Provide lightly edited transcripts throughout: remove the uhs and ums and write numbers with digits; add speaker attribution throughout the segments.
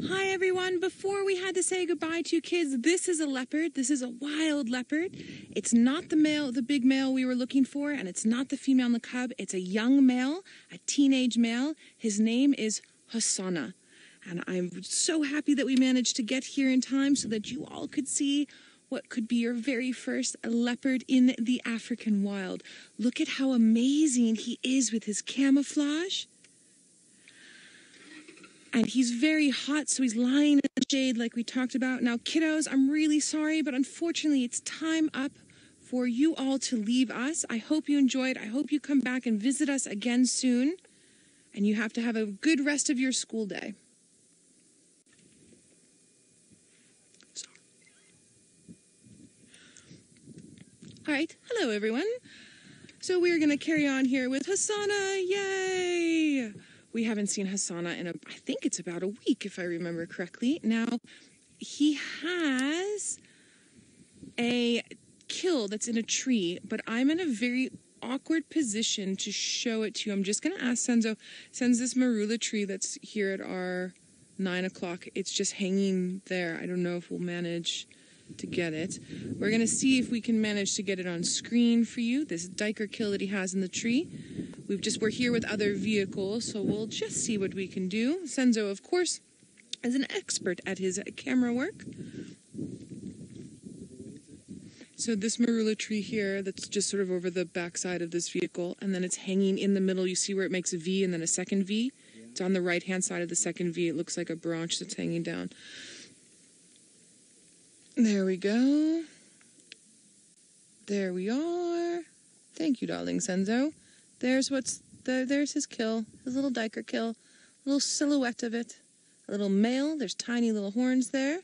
Speaker 1: Hi everyone, before we had to say goodbye to you kids, this is a leopard. This is a wild leopard. It's not the big male we were looking for, and it's not the female in the cub. It's a young male, a teenage male. His name is Hosana. And I'm so happy that we managed to get here in time so that you all could see what could be your very first leopard in the African wild. Look at how amazing he is with his camouflage. And he's very hot, so he's lying in the shade like we talked about. Now, kiddos, I'm really sorry, but unfortunately, it's time up for you all to leave us. I hope you enjoyed. I hope you come back and visit us again soon. And you have to have a good rest of your school day. All right. Hello, everyone. So we're going to carry on here with Hosana. Yay! We haven't seen Hosana in I think it's about a week, if I remember correctly. Now, he has a kill that's in a tree, but I'm in a very awkward position to show it to you. I'm just going to ask Senzo. Sends this marula tree that's here at our 9 o'clock. It's just hanging there. I don't know if we'll manage to get it. We're going to see if we can manage to get it on screen for you, this diker kill that he has in the tree. We're here with other vehicles, so we'll just see what we can do. Senzo, of course, is an expert at his camera work. So this marula tree here, that's just sort of over the backside of this vehicle, and then it's hanging in the middle. You see where it makes a V and then a second V? It's on the right-hand side of the second V. It looks like a branch that's hanging down. There we go. There we are. Thank you, darling Senzo. There's there's his kill, his little diker kill, a little silhouette of it, a little male. There's tiny little horns there.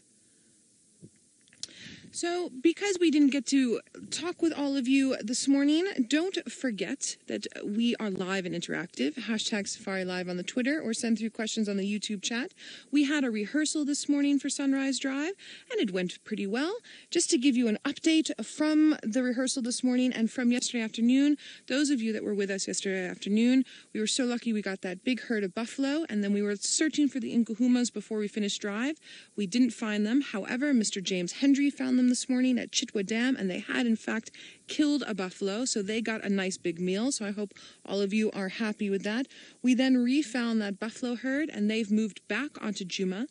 Speaker 1: So, because we didn't get to talk with all of you this morning, don't forget that we are live and interactive. Hashtag Safari Live on the Twitter, or send through questions on the YouTube chat. We had a rehearsal this morning for Sunrise Drive, and it went pretty well. Just to give you an update from the rehearsal this morning and from yesterday afternoon, those of you that were with us yesterday afternoon, we were so lucky we got that big herd of buffalo, and then we were searching for the Nkuhumas before we finished Drive. We didn't find them. However, Mr. James Hendry found them this morning at Chitwa Dam, and they had in fact killed a buffalo, so they got a nice big meal. So I hope all of you are happy with that. We then refound that buffalo herd, and they've moved back onto Djuma,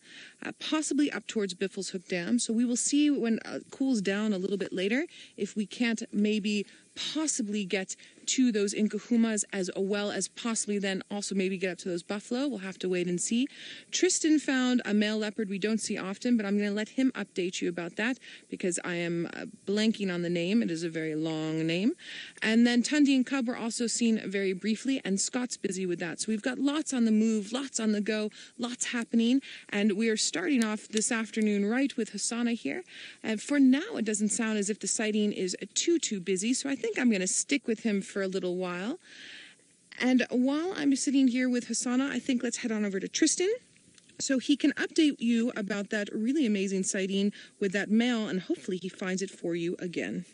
Speaker 1: possibly up towards Biffleshoek Dam. So we will see when it cools down a little bit later if we can't maybe possibly get to those Nkuhumas as well as possibly then also maybe get up to those buffalo. We'll have to wait and see. Tristan found a male leopard we don't see often, but I'm going to let him update you about that because I am blanking on the name. It is a very long name. And then Tundi and Cub were also seen very briefly, and Scott's busy with that. So we've got lots on the move, lots on the go, lots happening, and we are starting off this afternoon right with Hosana here. And for now, it doesn't sound as if the sighting is too busy, so I think I'm going to stick with him for a little while. And while I'm sitting here with Hosana, I think let's head on over to Tristan so he can update you about that really amazing sighting with that male, and hopefully he finds it for you again.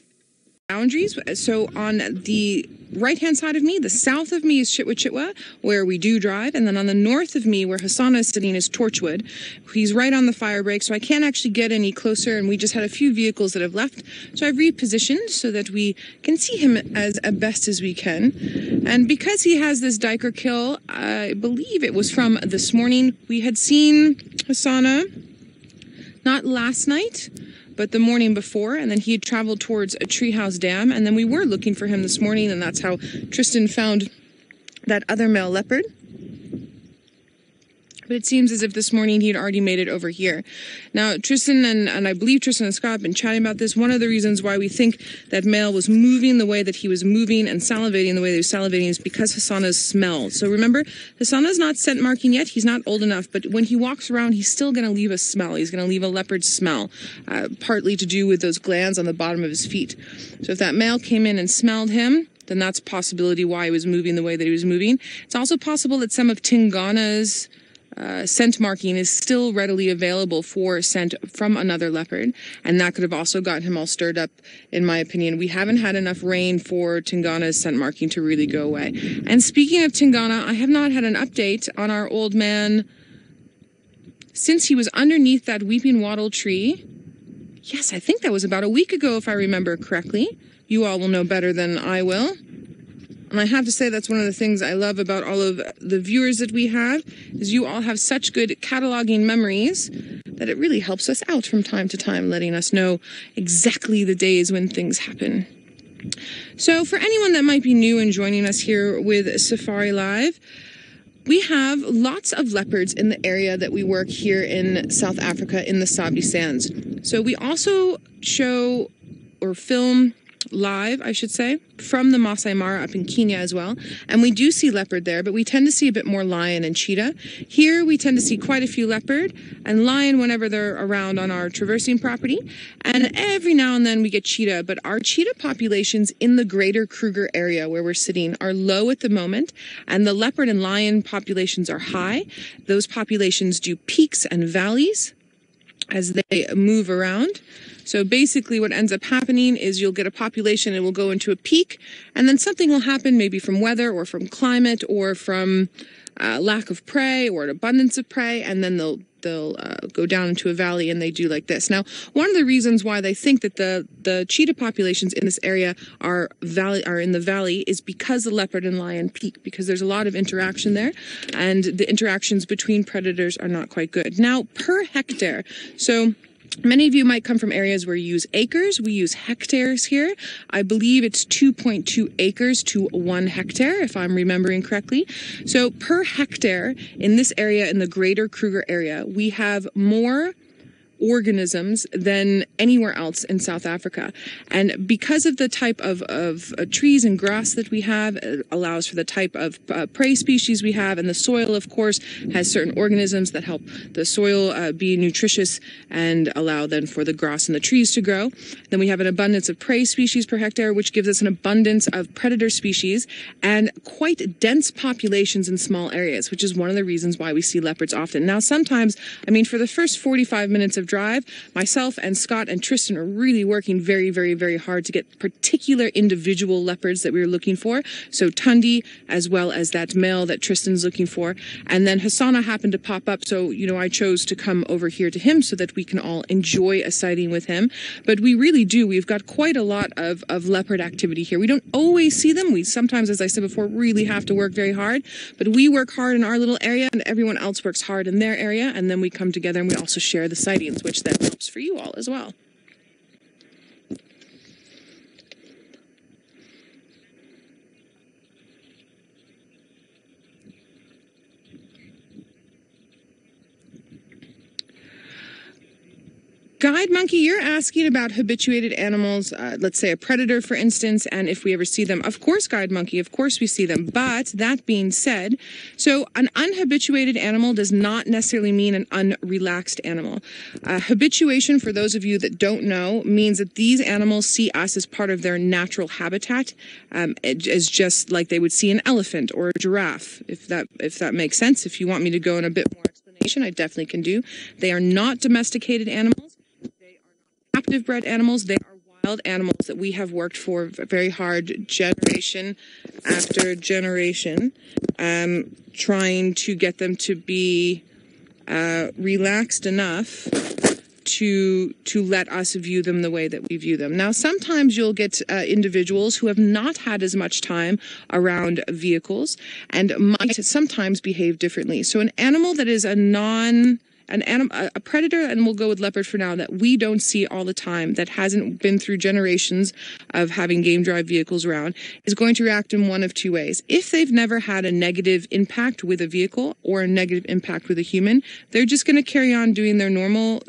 Speaker 1: Boundaries. So on the right-hand side of me, the south of me is Chitwa, where we do drive, and then on the north of me, where Hosana is sitting, is Torchwood. He's right on the fire break, so I can't actually get any closer, and we just had a few vehicles that have left, so I've repositioned so that we can see him as best as we can. And because he has this diker kill, I believe it was from this morning, we had seen Hosana not last night, but the morning before, and then he had traveled towards a Treehouse Dam, and then we were looking for him this morning, and that's how Tristan found that other male leopard. But it seems as if this morning he had already made it over here. Now, Tristan and I believe Tristan and Scott have been chatting about this. One of the reasons why we think that male was moving the way that he was moving and salivating the way that he was salivating is because Hosana's smell. So remember, Hosana's not scent marking yet. He's not old enough, but when he walks around, he's still going to leave a smell. He's going to leave a leopard smell, partly to do with those glands on the bottom of his feet. So if that male came in and smelled him, then that's a possibility why he was moving the way that he was moving. It's also possible that some of Tingana's scent marking is still readily available for scent from another leopard, and that could have also gotten him all stirred up, in my opinion. We haven't had enough rain for Tingana's scent marking to really go away. And speaking of Tingana, I have not had an update on our old man since he was underneath that weeping wattle tree. Yes, I think that was about a week ago, if I remember correctly. You all will know better than I will. And I have to say that's one of the things I love about all of the viewers that we have, is you all have such good cataloging memories that it really helps us out from time to time, letting us know exactly the days when things happen. So for anyone that might be new and joining us here with Safari Live, we have lots of leopards in the area that we work here in South Africa in the Sabi Sands. So we also show or film live, I should say, from the Masai Mara up in Kenya as well. And we do see leopard there, but we tend to see a bit more lion and cheetah. Here we tend to see quite a few leopard and lion whenever they're around on our traversing property. And every now and then we get cheetah, but our cheetah populations in the greater Kruger area where we're sitting are low at the moment, and the leopard and lion populations are high. Those populations do peaks and valleys as they move around. So basically what ends up happening is you'll get a population and will go into a peak, and then something will happen maybe from weather or from climate or from lack of prey or an abundance of prey, and then they'll go down into a valley, and they do like this. Now, one of the reasons why they think that the cheetah populations in this area are in the valley is because the leopard and lion peak, because there's a lot of interaction there, and the interactions between predators are not quite good. Now, per hectare, so many of you might come from areas where you use acres. We use hectares here. I believe it's 2.2 acres to 1 hectare, if I'm remembering correctly. So per hectare in this area, in the greater Kruger area, we have more organisms than anywhere else in South Africa. And because of the type of trees and grass that we have, it allows for the type of prey species we have, and the soil, of course, has certain organisms that help the soil be nutritious and allow then for the grass and the trees to grow. Then we have an abundance of prey species per hectare, which gives us an abundance of predator species and quite dense populations in small areas, which is one of the reasons why we see leopards often. Now, sometimes, I mean, for the first 45 minutes of drive, myself and Scott and Tristan are really working very, very, very hard to get particular individual leopards that we were looking for. So Tundi, as well as that male that Tristan's looking for. And then Hosana happened to pop up, so, you know, I chose to come over here to him so that we can all enjoy a sighting with him. But we really do. We've got quite a lot of leopard activity here. We don't always see them. We sometimes, as I said before, really have to work very hard. But we work hard in our little area, and everyone else works hard in their area. And then we come together and we also share the sightings, which then helps for you all as well. Guide Monkey, you're asking about habituated animals, let's say a predator, for instance, and if we ever see them. Of course, Guide Monkey, of course we see them. But that being said, so an unhabituated animal does not necessarily mean an unrelaxed animal. Habituation, for those of you that don't know, means that these animals see us as part of their natural habitat, as just like they would see an elephant or a giraffe, if that makes sense. If you want me to go in a bit more explanation, I definitely can do. They are not domesticated animals. Captive bred animals. They are wild animals that we have worked for very hard, generation after generation, trying to get them to be relaxed enough to let us view them the way that we view them. Now, sometimes you'll get individuals who have not had as much time around vehicles and might sometimes behave differently. So an animal that is a predator, and we'll go with leopard for now, that we don't see all the time, that hasn't been through generations of having game drive vehicles around, is going to react in one of two ways. If they've never had a negative impact with a vehicle or a negative impact with a human, they're just going to carry on doing their normal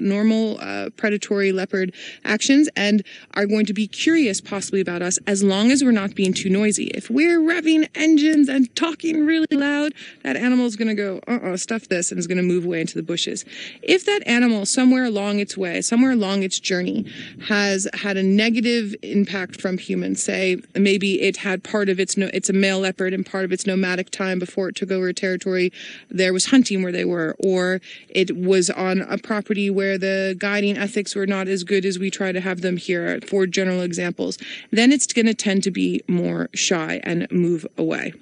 Speaker 1: predatory leopard actions and are going to be curious possibly about us, as long as we're not being too noisy. If we're revving engines and talking really loud, that animal is going to go, stuff this, and is going to move away into the bushes. If that animal somewhere along its way, somewhere along its journey, has had a negative impact from humans, say maybe it had part of it's a male leopard and part of its nomadic time before it took over a territory, there was hunting where they were, or it was on a property where the guiding ethics were not as good as we try to have them here, for general examples, then it's going to tend to be more shy and move away.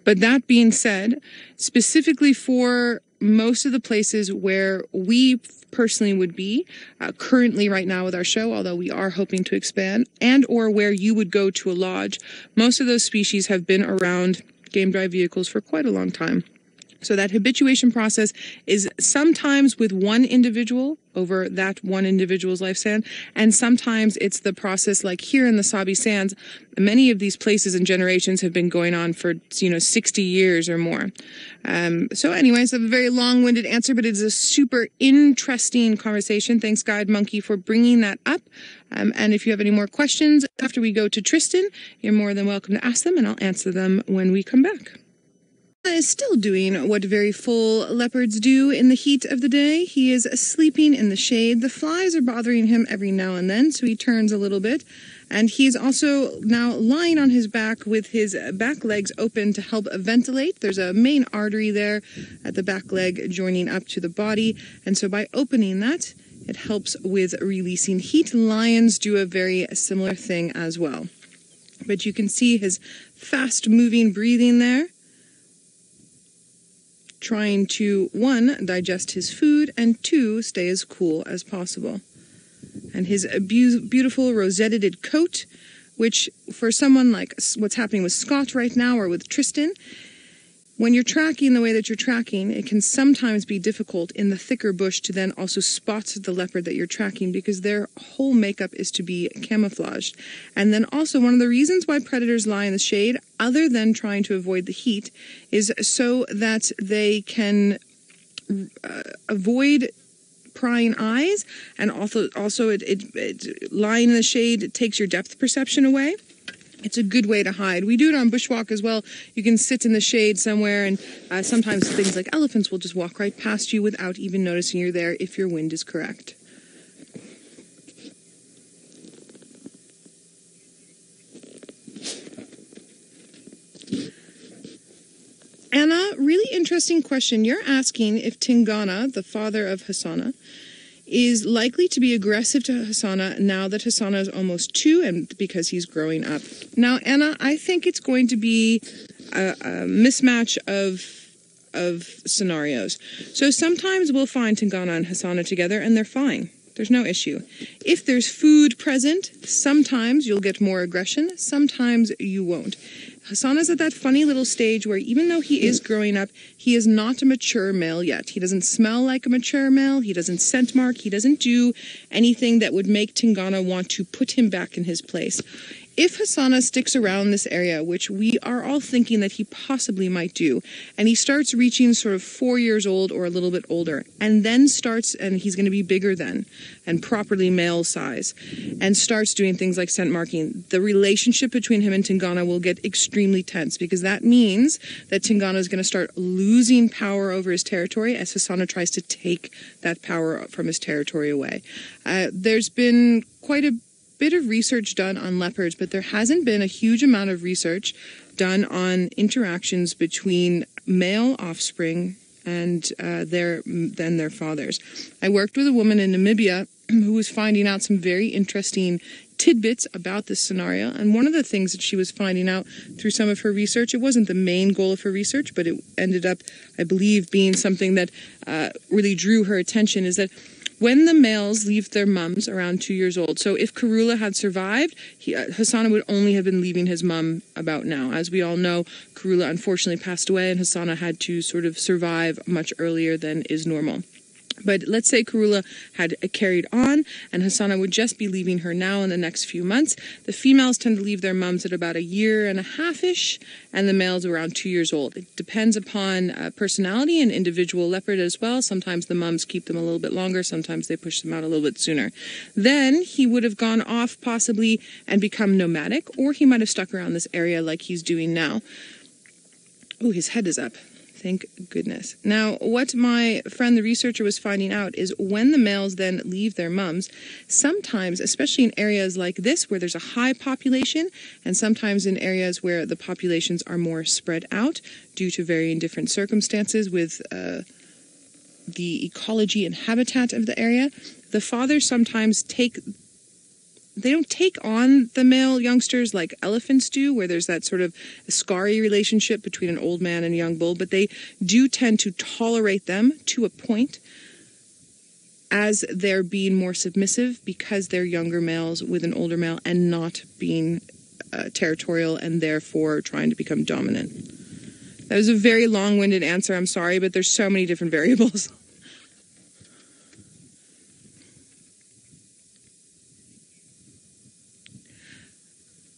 Speaker 1: But that being said, specifically for most of the places where we personally would be currently right now with our show, although we are hoping to expand, and or where you would go to a lodge, most of those species have been around game drive vehicles for quite a long time. So that habituation process is sometimes with one individual over that one individual's lifespan, and sometimes it's the process like here in the Sabi Sands. Many of these places and generations have been going on for 60 years or more. So anyways, a very long-winded answer, but it's a super interesting conversation. Thanks, Guide Monkey, for bringing that up. And if you have any more questions after we go to Tristan, you're more than welcome to ask them, and I'll answer them when we come back. Is still doing what very full leopards do in the heat of the day. He is sleeping in the shade. The flies are bothering him every now and then, so he turns a little bit. And he's also now lying on his back with his back legs open to help ventilate. There's a main artery there at the back leg joining up to the body. And so by opening that, it helps with releasing heat. Lions do a very similar thing as well. But you can see his fast-moving breathing there, trying to, 1, digest his food, and 2, stay as cool as possible. And his beautiful rosetted coat, which for someone like what's happening with Scott right now or with Tristan, when you're tracking the way that you're tracking, it can sometimes be difficult in the thicker bush to then also spot the leopard that you're tracking because their whole makeup is to be camouflaged. And then also one of the reasons why predators lie in the shade, other than trying to avoid the heat, is so that they can avoid prying eyes, and also lying in the shade takes your depth perception away. It's a good way to hide. We do it on bushwalk as well. You can sit in the shade somewhere, and sometimes things like elephants will just walk right past you without even noticing you're there if your wind is correct. Anna, really interesting question. You're asking if Tingana, the father of Hosana, is likely to be aggressive to Hosana now that Hosana is almost 2 and because he's growing up. Now, Anna, I think it's going to be a mismatch of scenarios. So sometimes we'll find Tingana and Hosana together and they're fine. There's no issue. If there's food present, sometimes you'll get more aggression, sometimes you won't. Hosana's at that funny little stage where even though he is growing up, he is not a mature male yet. He doesn't smell like a mature male. He doesn't scent mark. He doesn't do anything that would make Tingana want to put him back in his place. If Hosana sticks around this area, which we are all thinking that he possibly might do, and he starts reaching sort of 4 years old or a little bit older, and then starts, and he's going to be bigger then, and properly male size, and starts doing things like scent marking, the relationship between him and Tingana will get extremely tense, because that means that Tingana is going to start losing power over his territory as Hosana tries to take that power from his territory away. There's been quite a bit of research done on leopards, but there hasn't been a huge amount of research done on interactions between male offspring and their fathers. I worked with a woman in Namibia who was finding out some very interesting tidbits about this scenario, and one of the things that she was finding out through some of her research, it wasn't the main goal of her research, but it ended up, I believe, being something that really drew her attention, is that when the males leave their mums around 2 years old, so if Karula had survived, Hosana would only have been leaving his mum about now. As we all know, Karula unfortunately passed away and Hosana had to sort of survive much earlier than is normal. But let's say Karula had carried on and Hosana would just be leaving her now in the next few months. The females tend to leave their mums at about 1.5 years-ish, and the males around 2 years old. It depends upon personality and individual leopard as well. Sometimes the mums keep them a little bit longer. Sometimes they push them out a little bit sooner. Then he would have gone off possibly and become nomadic, or he might have stuck around this area like he's doing now. Oh, his head is up. Thank goodness. Now, what my friend, the researcher, was finding out is when the males then leave their mums, sometimes, especially in areas like this where there's a high population, and sometimes in areas where the populations are more spread out due to varying different circumstances with the ecology and habitat of the area, the fathers sometimes take take on the male youngsters like elephants do, where there's that sort of scary relationship between an old man and a young bull, but they do tend to tolerate them to a point as they're being more submissive because they're younger males with an older male and not being territorial and therefore trying to become dominant. That was a very long-winded answer, I'm sorry, but there's so many different variables.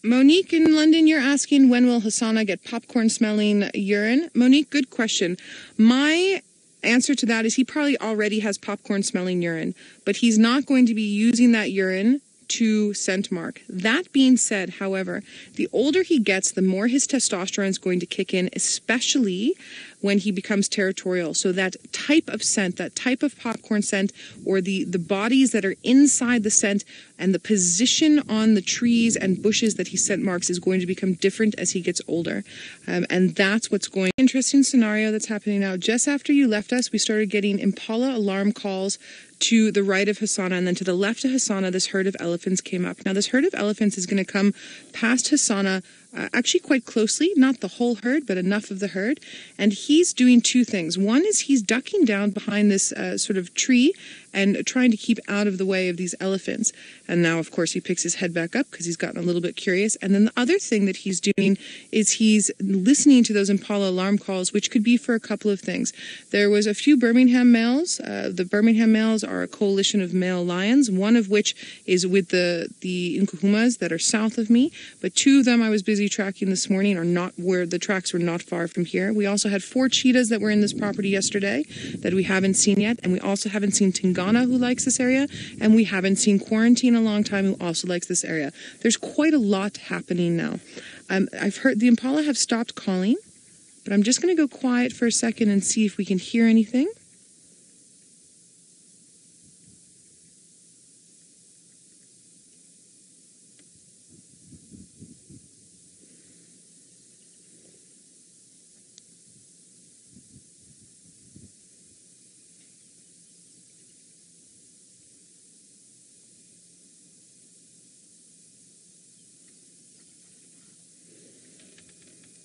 Speaker 1: Monique in London, you're asking, when will Hosana get popcorn-smelling urine? Monique, good question. My answer to that is he probably already has popcorn-smelling urine, but he's not going to be using that urine to scent mark. That being said, however, the older he gets, the more his testosterone is going to kick in, especially when he becomes territorial. So that type of scent, that type of popcorn scent, or the bodies that are inside the scent and the position on the trees and bushes that he scent marks is going to become different as he gets older. And that's what's going. Interesting scenario that's happening now. Just after you left us, we started getting impala alarm calls to the right of Hosana, and then to the left of Hosana, this herd of elephants came up. Now, this herd of elephants is going to come past Hosana actually quite closely, not the whole herd, but enough of the herd. And he's doing two things. One is he's ducking down behind this sort of tree and trying to keep out of the way of these elephants. And now, of course, he picks his head back up because he's gotten a little bit curious. And then the other thing that he's doing is he's listening to those impala alarm calls, which could be for a couple of things. There was a few Birmingham males. The Birmingham males are a coalition of male lions, one of which is with the Nkuhumas that are south of me. But two of them I was busy tracking this morning are not where the tracks were not far from here. We also had 4 cheetahs that were in this property yesterday that we haven't seen yet. And we also haven't seen Tingana, who likes this area. And we haven't seen Quarantine a long time, who also likes this area. There's quite a lot happening now. I've heard the impala have stopped calling, but I'm just going to go quiet for a second and see if we can hear anything.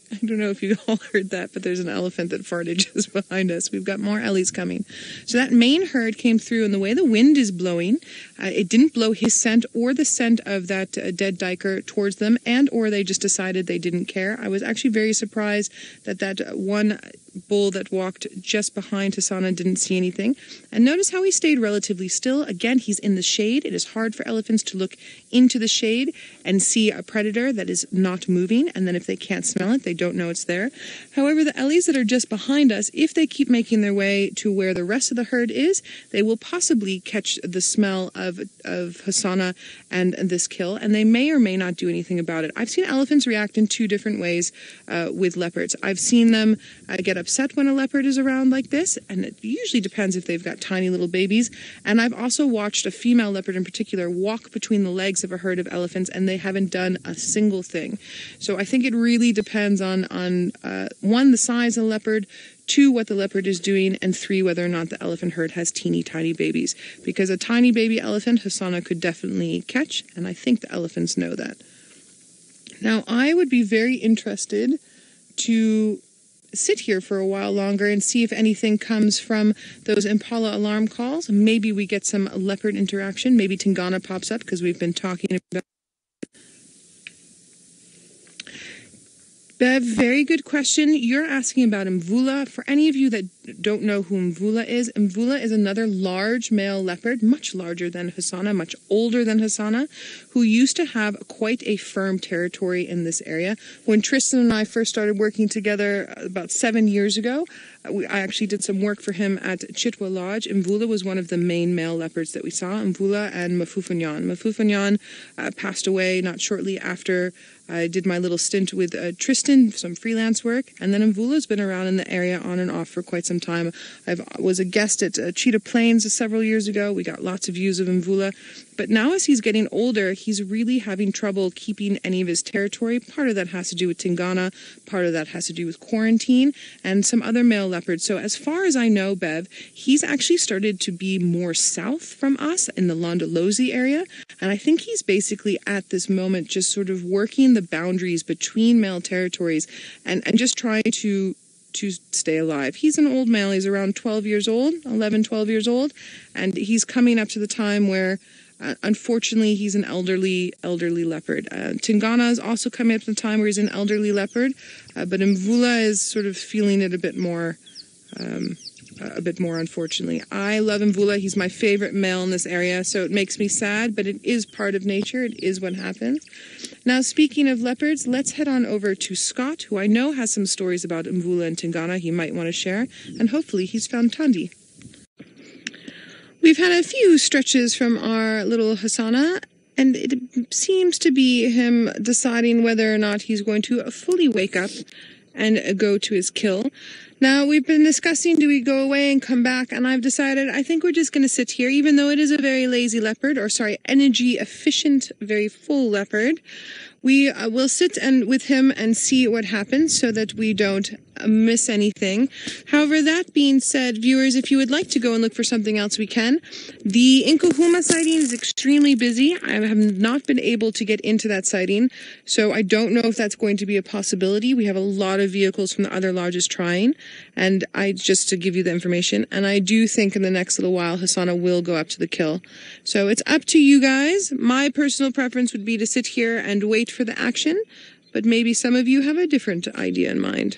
Speaker 1: I don't know if you all heard that, but there's an elephant that farted just behind us. We've got more Ellies coming. So that main herd came through, and the way the wind is blowing, it didn't blow his scent or the scent of that dead diker towards them, and or they just decided they didn't care. I was actually very surprised that that one bull that walked just behind Hosana didn't see anything. And notice how he stayed relatively still. Again, he's in the shade. It is hard for elephants to look into the shade and see a predator that is not moving. And then if they can't smell it, they don't know it's there. However, the Ellies that are just behind us, if they keep making their way to where the rest of the herd is, they will possibly catch the smell of Hosana and this kill, and they may or may not do anything about it. I've seen elephants react in 2 different ways with leopards. I've seen them get upset when a leopard is around like this, and it usually depends if they've got tiny little babies. And I've also watched a female leopard in particular walk between the legs of a herd of elephants, and they haven't done a single thing. So I think it really depends on 1, the size of the leopard, 2, what the leopard is doing, and 3, whether or not the elephant herd has teeny tiny babies. Because a tiny baby elephant, Hosana could definitely catch, and I think the elephants know that. Now, I would be very interested to sit here for a while longer and see if anything comes from those impala alarm calls. Maybe we get some leopard interaction. Maybe Tingana pops up because we've been talking about. Bev, very good question. You're asking about Mvula. For any of you that don't know who Mvula is another large male leopard, much larger than Hosana, much older than Hosana, who used to have quite a firm territory in this area. When Tristan and I first started working together about 7 years ago, I actually did some work for him at Chitwa Lodge. Mvula was one of the main male leopards that we saw, Mvula and Mafufanyan. Mafufanyan passed away not shortly after I did my little stint with Tristan, some freelance work, and then Mvula's been around in the area on and off for quite some some time. I was a guest at Cheetah Plains several years ago. We got lots of views of Mvula. But now as he's getting older, he's really having trouble keeping any of his territory. Part of that has to do with Tingana. Part of that has to do with quarantine and some other male leopards. So as far as I know, Bev, he's actually started to be more south from us in the Londolozi area. And I think he's basically at this moment just sort of working the boundaries between male territories and just trying to stay alive. He's an old male. He's around 12 years old, 11, 12 years old. And he's coming up to the time where unfortunately, he's an elderly leopard. Tingana is also coming up to the time where he's an elderly leopard, but Mvula is sort of feeling it a bit more, unfortunately. I love Mvula. He's my favorite male in this area, so it makes me sad, but it is part of nature. It is what happens. Now, speaking of leopards, let's head on over to Scott, who I know has some stories about Mvula and Tingana he might want to share, and hopefully he's found Tandi. We've had a few stretches from our little Hosana, and it seems to be him deciding whether or not he's going to fully wake up and go to his kill. Now, we've been discussing, do we go away and come back? And I've decided, I think we're just going to sit here, even though it is a very lazy leopard, or sorry, energy efficient, very full leopard. We will sit with him and see what happens so that we don't miss anything. However, that being said, viewers, if you would like to go and look for something else, we can. The Inkuhuma sighting is extremely busy. I have not been able to get into that sighting, so I don't know if that's going to be a possibility. We have a lot of vehicles from the other lodges trying, and just to give you the information, and I do think in the next little while, Hosana will go up to the kill. So it's up to you guys. My personal preference would be to sit here and wait for the action, but maybe some of you have a different idea in mind.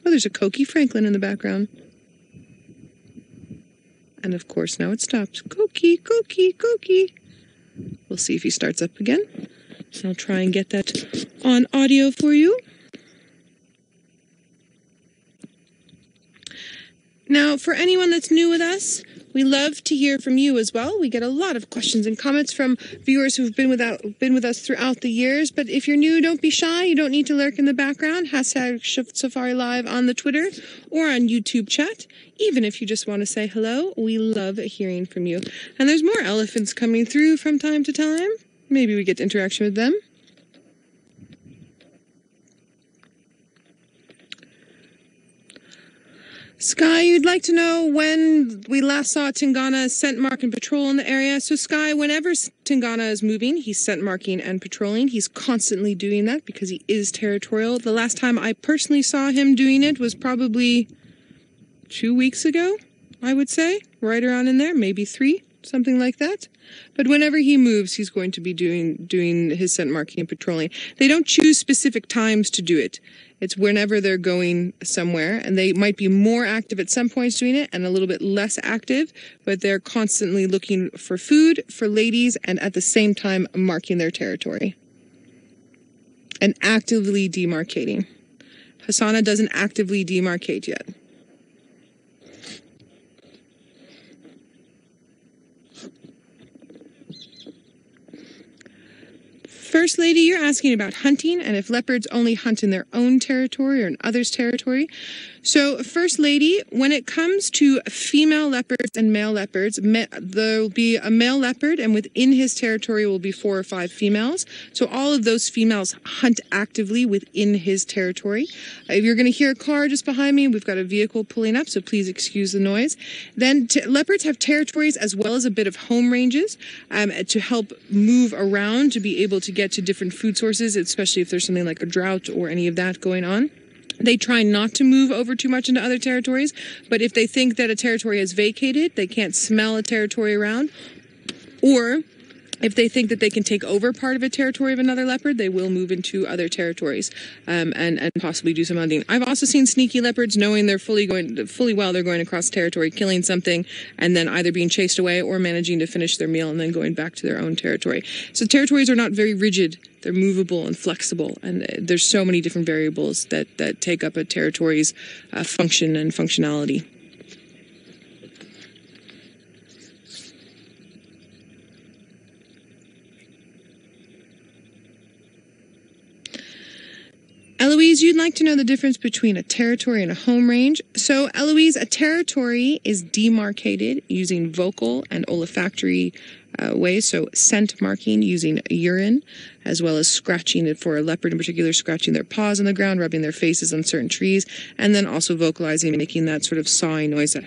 Speaker 1: Oh, there's a Cokie Franklin in the background. And of course, now it stopped. Cokie, Cokie, Cokie. We'll see if he starts up again. So I'll try and get that on audio for you. Now, for anyone that's new with us, we love to hear from you as well. We get a lot of questions and comments from viewers who've been with us throughout the years. But if you're new, don't be shy. You don't need to lurk in the background. Hashtag Safari Live on the Twitter or on YouTube chat. Even if you just want to say hello, we love hearing from you. And there's more elephants coming through from time to time. Maybe we get interaction with them. Sky, you'd like to know when we last saw Tingana scent mark and patrol in the area. So Sky, whenever Tingana is moving, he's scent marking and patrolling. He's constantly doing that because he is territorial. The last time I personally saw him doing it was probably 2 weeks ago, I would say. Right around in there, maybe 3, something like that. But whenever he moves, he's going to be doing his scent marking and patrolling. They don't choose specific times to do it. It's whenever they're going somewhere, and they might be more active at some points doing it and a little bit less active, but they're constantly looking for food, for ladies, and at the same time marking their territory and actively demarcating. Hosana doesn't actively demarcate yet. First Lady, you're asking about hunting and if leopards only hunt in their own territory or in others' territory. So, First Lady, when it comes to female leopards and male leopards, there will be a male leopard, and within his territory will be 4 or 5 females. So all of those females hunt actively within his territory. If you're going to hear a car just behind me, we've got a vehicle pulling up, so please excuse the noise. Then leopards have territories as well as a bit of home ranges to help move around, to be able to get to different food sources, especially if there's something like a drought or any of that going on. They try not to move over too much into other territories, but if they think that a territory is vacated, they can't smell a territory around, or if they think that they can take over part of a territory of another leopard, they will move into other territories and possibly do some hunting. I've also seen sneaky leopards knowing they're fully well they're going across territory, killing something, and then either being chased away or managing to finish their meal and then going back to their own territory. So territories are not very rigid. They're movable and flexible, and there's so many different variables that take up a territory's function and functionality. Eloise, Eloise, you'd like to know the difference between a territory and a home range. So, Eloise, a territory is demarcated using vocal and olfactory ways, so scent marking using urine, as well as scratching it for a leopard in particular, scratching their paws on the ground, rubbing their faces on certain trees, and then also vocalizing, making that sort of sawing noise, that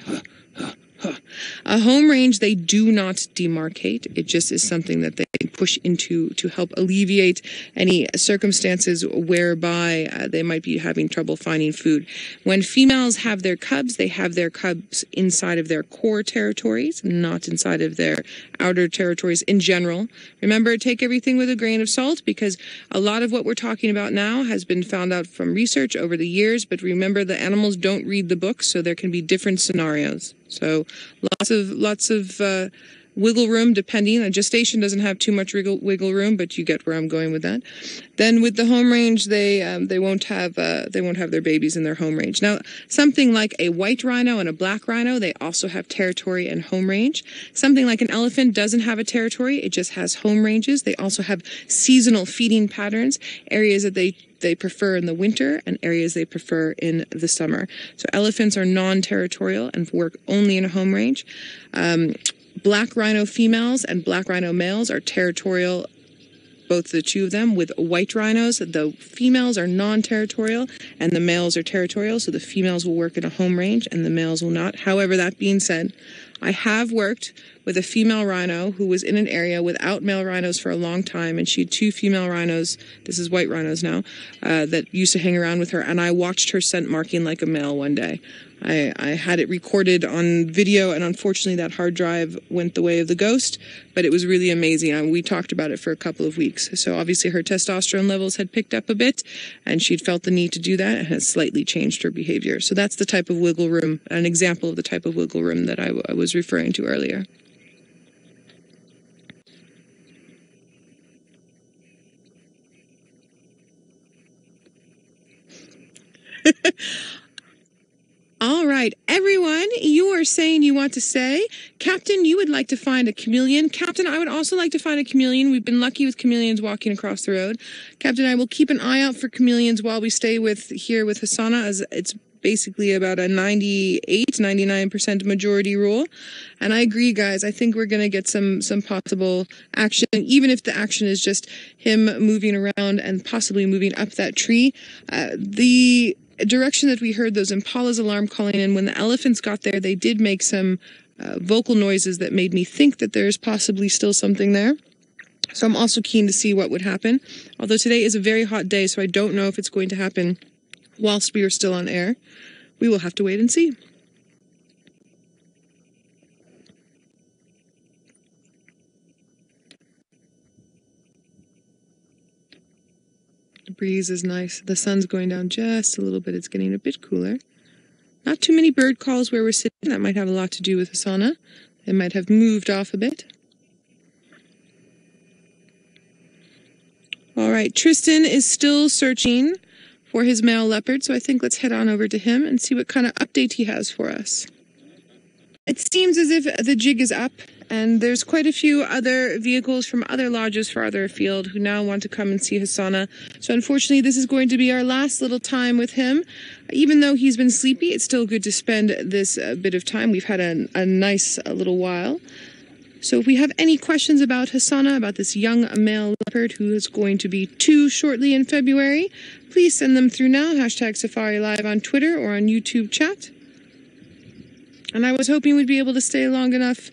Speaker 1: A home range, they do not demarcate. It just is something that they push into to help alleviate any circumstances whereby they might be having trouble finding food. When females have their cubs, they have their cubs inside of their core territories, not inside of their outer territories in general. Remember, take everything with a grain of salt, because a lot of what we're talking about now has been found out from research over the years. But remember, the animals don't read the books, so there can be different scenarios. So lots of wiggle room, depending. A gestation doesn't have too much wiggle room, but you get where I'm going with that. Then with the home range, they won't have their babies in their home range. Now, something like a white rhino and a black rhino, they also have territory and home range. Something like an elephant doesn't have a territory; it just has home ranges. They also have seasonal feeding patterns, areas that they prefer in the winter and areas they prefer in the summer. So elephants are non-territorial and work only in a home range. Black rhino females and black rhino males are territorial, both the two of them. With white rhinos, the females are non-territorial and the males are territorial, so the females will work in a home range and the males will not. However, that being said, I have worked with a female rhino who was in an area without male rhinos for a long time, and she had two female rhinos, this is white rhinos now, that used to hang around with her, and I watched her scent marking like a male one day. I had it recorded on video, and unfortunately that hard drive went the way of the ghost, but it was really amazing. We talked about it for a couple of weeks. So obviously her testosterone levels had picked up a bit, and she'd felt the need to do that and has slightly changed her behavior. So that's the type of wiggle room, an example of the type of wiggle room that I was referring to earlier. All right, everyone, you are saying you want to say, Captain, you would like to find a chameleon. Captain, I would also like to find a chameleon. We've been lucky with chameleons walking across the road. Captain, I will keep an eye out for chameleons while we stay here with Hosana, as it's basically about a 99% majority rule. And I agree, guys. I think we're going to get some possible action, even if the action is just him moving around and possibly moving up that tree. The direction that we heard those impalas alarm calling in, when the elephants got there, they did make some vocal noises that made me think that there's possibly still something there. So I'm also keen to see what would happen. Although today is a very hot day, so I don't know if it's going to happen whilst we are still on air. We will have to wait and see. The breeze is nice. The sun's going down just a little bit. It's getting a bit cooler. Not too many bird calls where we're sitting. That might have a lot to do with Hosana. They might have moved off a bit. All right, Tristan is still searching for his male leopard, so I think let's head on over to him and see what kind of update he has for us. It seems as if the jig is up, and there's quite a few other vehicles from other lodges farther afield who now want to come and see Hosana. So unfortunately, this is going to be our last little time with him. Even though he's been sleepy, it's still good to spend this bit of time. We've had a nice little while. So if we have any questions about Hosana, about this young male leopard who is going to be 2 shortly in February, please send them through now. #Safari Live on Twitter or on YouTube chat. And I was hoping we'd be able to stay long enough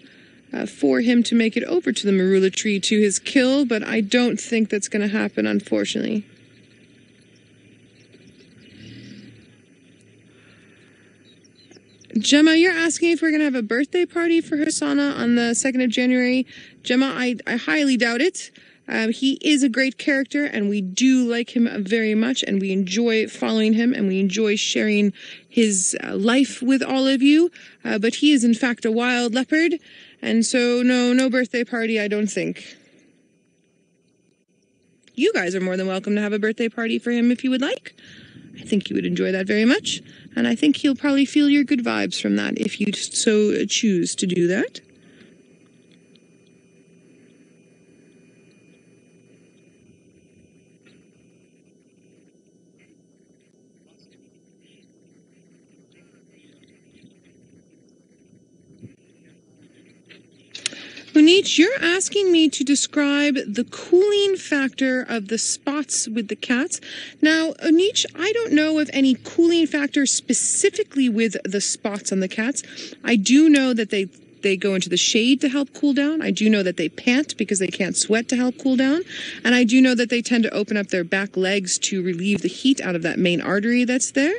Speaker 1: for him to make it over to the marula tree to his kill, but I don't think that's going to happen, unfortunately. Djuma, you're asking if we're going to have a birthday party for Hosana on the 2nd of January. Djuma, I highly doubt it. He is a great character, and we do like him very much, and we enjoy following him, and we enjoy sharing his life with all of you. But he is, in fact, a wild leopard, and so no birthday party, I don't think. You guys are more than welcome to have a birthday party for him if you would like. I think you would enjoy that very much, and I think he'll probably feel your good vibes from that if you so choose to do that. Unich, you're asking me to describe the cooling factor of the spots with the cats. Now, Unich, I don't know of any cooling factor specifically with the spots on the cats. I do know that they go into the shade to help cool down. I do know that they pant because they can't sweat to help cool down. And I do know that they tend to open up their back legs to relieve the heat out of that main artery that's there.